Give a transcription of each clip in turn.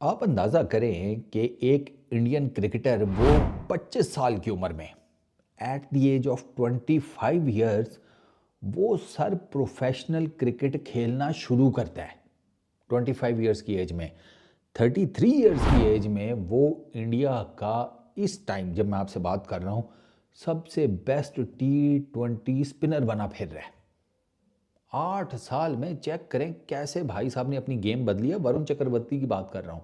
आप अंदाज़ा करें कि एक इंडियन क्रिकेटर वो 25 साल की उम्र में at the age of 25 years वो सर प्रोफेशनल क्रिकेट खेलना शुरू करता है। 25 ईयर्स की एज में, 33 ईयर्स की एज में वो इंडिया का इस टाइम जब मैं आपसे बात कर रहा हूँ सबसे बेस्ट T20 स्पिनर बना फिर रहा है। 8 साल में चेक करें कैसे भाई साहब ने अपनी गेम बदली है। वरुण चक्रवर्ती की बात कर रहा हूँ।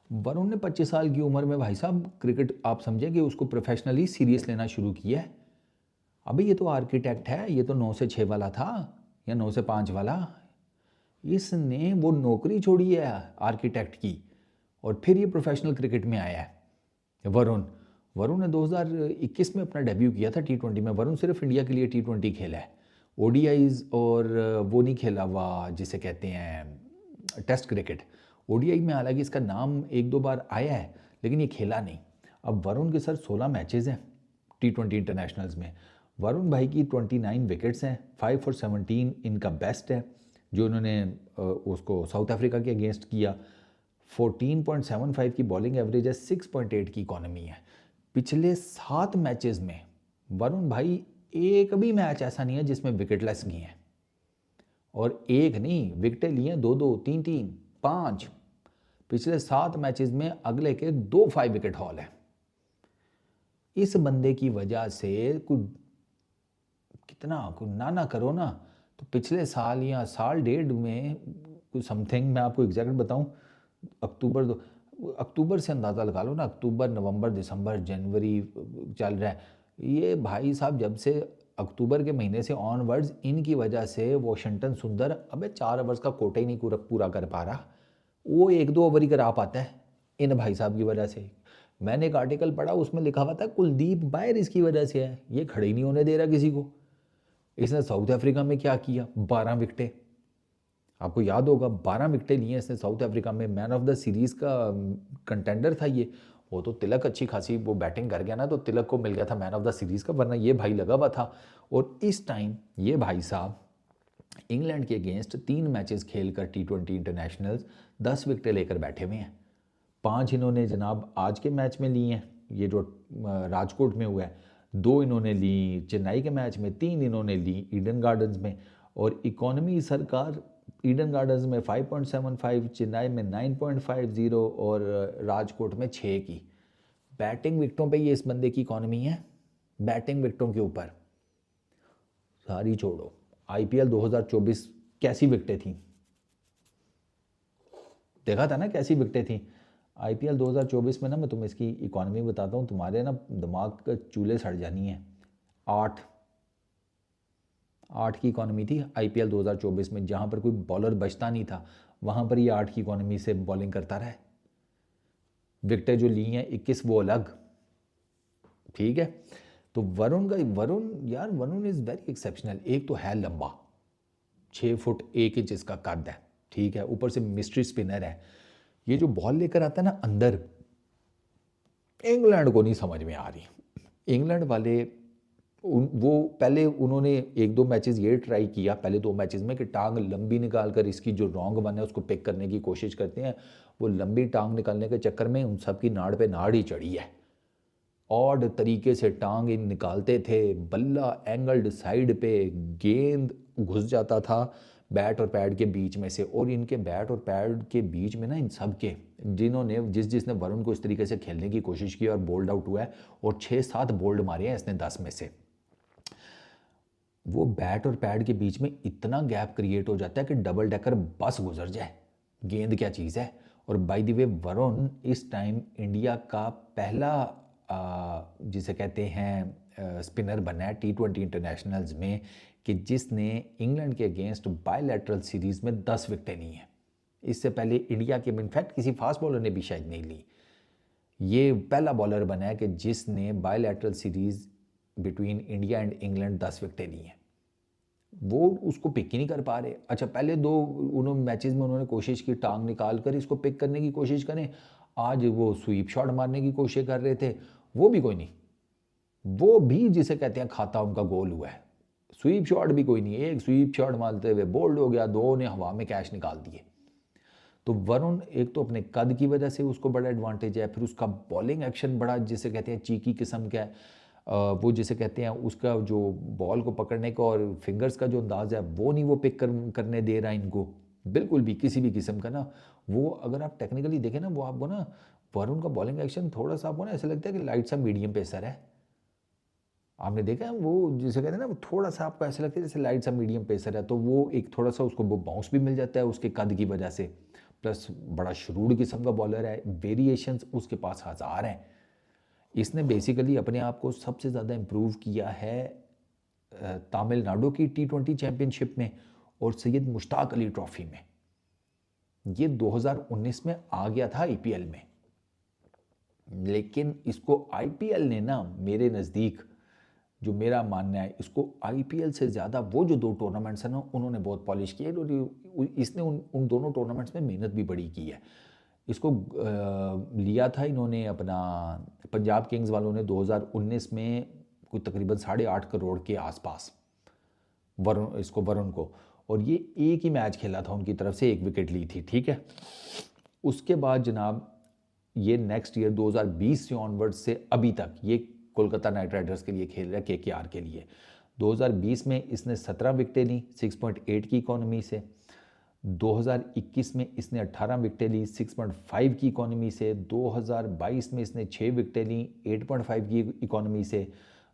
वरुण ने 25 साल की उम्र में भाई साहब क्रिकेट आप समझे कि उसको प्रोफेशनली सीरियस लेना शुरू किया है। अभी ये तो आर्किटेक्ट है, ये तो 9 से 6 वाला था या 9 से 5 वाला। इसने वो नौकरी छोड़ी है आर्किटेक्ट की और फिर ये प्रोफेशनल क्रिकेट में आया है। वरुण वरुण ने 2021 में अपना डेब्यू किया था T20 में। वरुण सिर्फ इंडिया के लिए T20 खेला है, ओडीआईज और वो नहीं खेला हुआ जिसे कहते हैं टेस्ट क्रिकेट। ओडीआई में हालांकि इसका नाम एक दो बार आया है लेकिन ये खेला नहीं। अब वरुण के सर 16 मैचेस हैं T20 इंटरनेशनल्स में। वरुण भाई की 29 विकेट्स हैं, 5 for 17 इनका बेस्ट है जो इन्होंने उसको साउथ अफ्रीका के अगेंस्ट किया। 14.75 की बॉलिंग एवरेज है, 6.8 की इकॉनमी है। पिछले 7 मैचेस में वरुण भाई एक भी मैच ऐसा नहीं है जिसमें विकेटलेस गए हैं। और एक नहीं, विकेटें लिए हैं 2-2, 3-3, 5। पिछले 7 मैचेस में अगले के 2 5 विकेट हॉल है। इस बंदे की वजह से कुछ कितना कुछ ना करो ना तो पिछले साल या साल डेढ़ में कुछ समथिंग, मैं आपको एग्जैक्ट बताऊं, अक्टूबर से अंदाज़ा लगा लो ना, अक्टूबर नवंबर दिसंबर जनवरी चल रहा है ये भाई साहब। जब से अक्टूबर के महीने से ऑनवर्ड्स इनकी वजह से वॉशिंगटन सुंदर अबे 4 ओवर्स का कोटा ही नहीं पूरा कर पा रहा। वो 1-2 ओवर ही करा पाता है इन भाई साहब की वजह से। मैंने एक आर्टिकल पढ़ा उसमें लिखा हुआ था कुलदीप बायर इसकी वजह से है, ये खड़े ही नहीं होने दे रहा किसी को। इसने साउथ अफ्रीका में क्या किया, 12 विकेटें, आपको याद होगा 12 विकेटें लिए इसने साउथ अफ्रीका में। मैन ऑफ द सीरीज़ का कंटेंडर था ये। वो तो तिलक अच्छी खासी वो बैटिंग कर गया ना तो तिलक को मिल गया था मैन ऑफ द सीरीज़ का, वरना ये भाई लगा हुआ था। और इस टाइम ये भाई साहब इंग्लैंड के अगेंस्ट 3 मैचेस खेलकर T20 इंटरनेशनल्स 10 विकेटें लेकर बैठे हुए हैं। 5 इन्होंने जनाब आज के मैच में ली हैं, ये जो राजकोट में हुआ है। 2 इन्होंने ली चेन्नई के मैच में, 3 इन्होंने ली ईडन गार्डन्स में। और इकॉनमी सरकार ईडन गार्डन्स में 5.75, चेन्नई में 9.50 और राजकोट में 6 की। बैटिंग विकेटों पे ये इस बंदे की इकॉनमी है। बैटिंग विकेटों के ऊपर सारी छोड़ो। आईपीएल 2024 कैसी विकेटें थी, देखा था ना कैसी विकेटें थी। आईपीएल 2024 में ना मैं तुम्हें इसकी इकॉनमी बताता हूँ, तुम्हारे ना दिमाग का चूल्हे सड़ जानी है। 8 की इकॉनमी थी आईपीएल 2024 में, जहाँ पर कोई बॉलर बचता नहीं था वहाँ पर ये 8 की इकॉनमी से बॉलिंग करता रहा। विकेटें जो ली हैं 21 वो अलग, ठीक है। तो वरुण इज़ वेरी एक्सेप्शनल। एक तो है लंबा, 6 फुट 1 इंच इसका कद है, ठीक है। ऊपर से मिस्ट्री स्पिनर है। ये जो बॉल लेकर आता है ना अंदर, इंग्लैंड को नहीं समझ में आ रही। इंग्लैंड वाले वो पहले उन्होंने 1-2 मैचेस ये ट्राई किया, पहले 2 मैचेस में कि टांग लंबी निकाल कर इसकी जो रॉन्ग वन है उसको पिक करने की कोशिश करते हैं। वो लंबी टांग निकालने के चक्कर में उन सब की नाड़ पे नाड़ ही चढ़ी है। ऑड तरीके से टांग इन निकालते थे, बल्ला एंगल्ड साइड पे, गेंद घुस जाता था बैट और पैड के बीच में से। और इनके बैट और पैड के बीच में ना इन सब के जिसने वरुण को इस तरीके से खेलने की कोशिश की और बोल्ड आउट हुआ है, और 6-7 बोल्ड मारे हैं इसने 10 में से। वो बैट और पैड के बीच में इतना गैप क्रिएट हो जाता है कि डबल डेकर बस गुजर जाए। गेंद क्या चीज़ है। और बाय द वे वरुण इस टाइम इंडिया का पहला जिसे कहते हैं स्पिनर बना है T20 इंटरनेशनल्स में कि जिसने इंग्लैंड के अगेंस्ट बायलैटरल सीरीज़ में 10 विकेटें ली हैं। इससे पहले इंडिया के इनफैक्ट किसी फास्ट बॉलर ने भी शायद नहीं ली। ये पहला बॉलर बना है कि जिसने bilateral series between India and England 10 विकेटें ली हैं। वो उसको पिक ही नहीं कर पा रहे। अच्छा, पहले 2 उन्होंने मैचेस में उन्होंने कोशिश की टांग निकाल कर इसको पिक करने की कोशिश करें। आज वो स्वीप शॉट मारने की कोशिश कर रहे थे, वो भी कोई नहीं। वो भी जिसे कहते हैं खाता उनका गोल हुआ है। स्वीप शॉट भी कोई नहीं, एक स्वीप शॉट मारते हुए बोल्ड हो गया, 2 ने हवा में कैच निकाल दिए। तो वरुण एक तो अपने कद की वजह से उसको बड़ा एडवांटेज है, फिर उसका बॉलिंग एक्शन बड़ा जिसे कहते हैं चीकी किस्म का है। वो जिसे कहते हैं उसका जो बॉल को पकड़ने का और फिंगर्स का जो अंदाज है वो नहीं वो करने दे रहा है इनको बिल्कुल भी किसी भी किस्म का ना। वो अगर आप टेक्निकली देखें ना वो आपको ना वरुण का बॉलिंग एक्शन थोड़ा सा आपको ना ऐसा लगता है कि लाइट सा मीडियम पेसर है। आपने देखा है वो जिसे कहते हैं ना वो थोड़ा सा आपको ऐसा लगता है जैसे लाइट सा मीडियम पेसर है, तो वो एक थोड़ा सा उसको वो बाउंस भी मिल जाता है उसके कद की वजह से, प्लस बड़ा शुरूड़ किस्म का बॉलर है, वेरिएशंस उसके पास हज़ार हैं। इसने बेसिकली अपने आप को सबसे ज़्यादा इम्प्रूव किया है तमिलनाडु की T20 चैम्पियनशिप में और सैयद मुश्ताक अली ट्रॉफी में। ये 2019 में आ गया था आईपीएल में, लेकिन इसको आईपीएल ने ना मेरे नज़दीक जो मेरा मानना है इसको आईपीएल से ज़्यादा वो जो दो टूर्नामेंट्स हैं ना उन्होंने बहुत पॉलिश किया है और इसने उन दोनों टूर्नामेंट्स में मेहनत भी बड़ी की है। इसको लिया था इन्होंने अपना पंजाब किंग्स वालों ने 2019 में कुछ तकरीबन 8.5 करोड़ के आसपास वरुण को, और ये एक ही मैच खेला था उनकी तरफ से, एक विकेट ली थी, ठीक है। उसके बाद जनाब ये नेक्स्ट ईयर 2020 से ऑनवर्ड से अभी तक ये कोलकाता नाइट राइडर्स के लिए खेल रहा है, केकेआर के लिए। 2020 में इसने 17 विकेटें ली 6.8 की इकॉनमी से। 2021 में इसने 18 विकेटें ली 6.5 की इकॉनमी से। 2022 में इसने 6 विकेटें ली 8.5 की इकॉनमी से।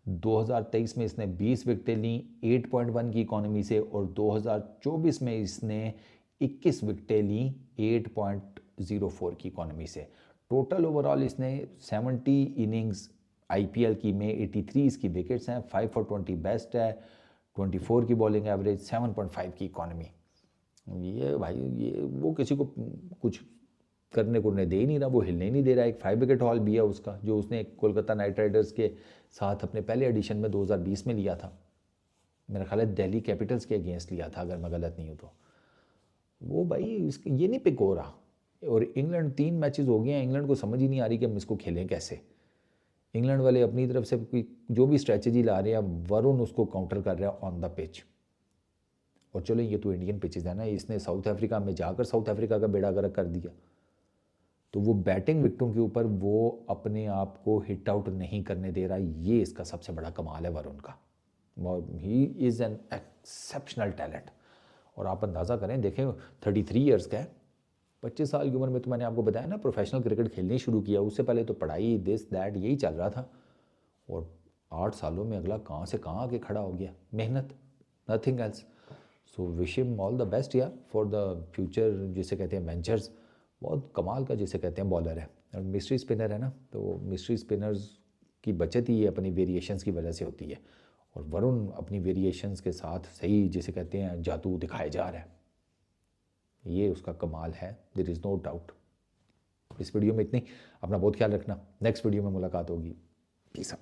2023 में इसने 20 विकेटें ली 8.1 की इकॉनमी से, और 2024 में इसने 21 विकेटें ली 8.04 की इकॉनमी से। टोटल ओवरऑल इसने 70 इनिंग्स आईपीएल की में 83 इसकी विकेट्स हैं, 5 for 20 बेस्ट है, 24 की बॉलिंग एवरेज, 7.5 की इकॉनमी। ये भाई ये वो किसी को कुछ करने को दे ही नहीं रहा, वो हिलने ही नहीं दे रहा है। एक 5 विकेट हॉल भी है उसका जो उसने कोलकाता नाइट राइडर्स के साथ अपने पहले एडिशन में 2020 में लिया था, मेरा ख्याल है दिल्ली कैपिटल्स के अगेंस्ट लिया था अगर मैं गलत नहीं हूँ तो। वो भाई ये नहीं पिक हो रहा, और इंग्लैंड 3 मैचेस हो गए हैं, इंग्लैंड को समझ ही नहीं आ रही कि हम इसको खेलें कैसे। इंग्लैंड वाले अपनी तरफ से कोई जो भी स्ट्रेटजी ला रहे हैं वरुण उसको काउंटर कर रहा है ऑन द पिच। और चलो ये तो इंडियन पिचेज है ना, इसने साउथ अफ्रीका में जाकर साउथ अफ्रीका का बेड़ा गर्क कर दिया, तो वो बैटिंग विकेटों के ऊपर वो अपने आप को हिट आउट नहीं करने दे रहा, ये इसका सबसे बड़ा कमाल है वरुण का। He is an exceptional talent. और आप अंदाज़ा करें, देखें 33 ईयर्स का है, 25 साल की उम्र में तो मैंने आपको बताया ना प्रोफेशनल क्रिकेट खेलनी शुरू किया, उससे पहले तो पढ़ाई दिस दैट यही चल रहा था, और 8 सालों में अगला कहाँ से कहाँ आके खड़ा हो गया, मेहनत, nothing else. So wish him all the best यार फॉर द फ्यूचर जिसे कहते हैं वेंचर्स। बहुत कमाल का जिसे कहते हैं बॉलर है, और मिस्ट्री स्पिनर है ना, तो मिस्ट्री स्पिनर्स की बचत ही अपनी वेरिएशंस की वजह से होती है, और वरुण अपनी वेरिएशंस के साथ सही जिसे कहते हैं जादू दिखाए जा रहा है, ये उसका कमाल है, देयर इज़ नो डाउट। इस वीडियो में इतनी, अपना बहुत ख्याल रखना, नेक्स्ट वीडियो में मुलाकात होगी, पीस।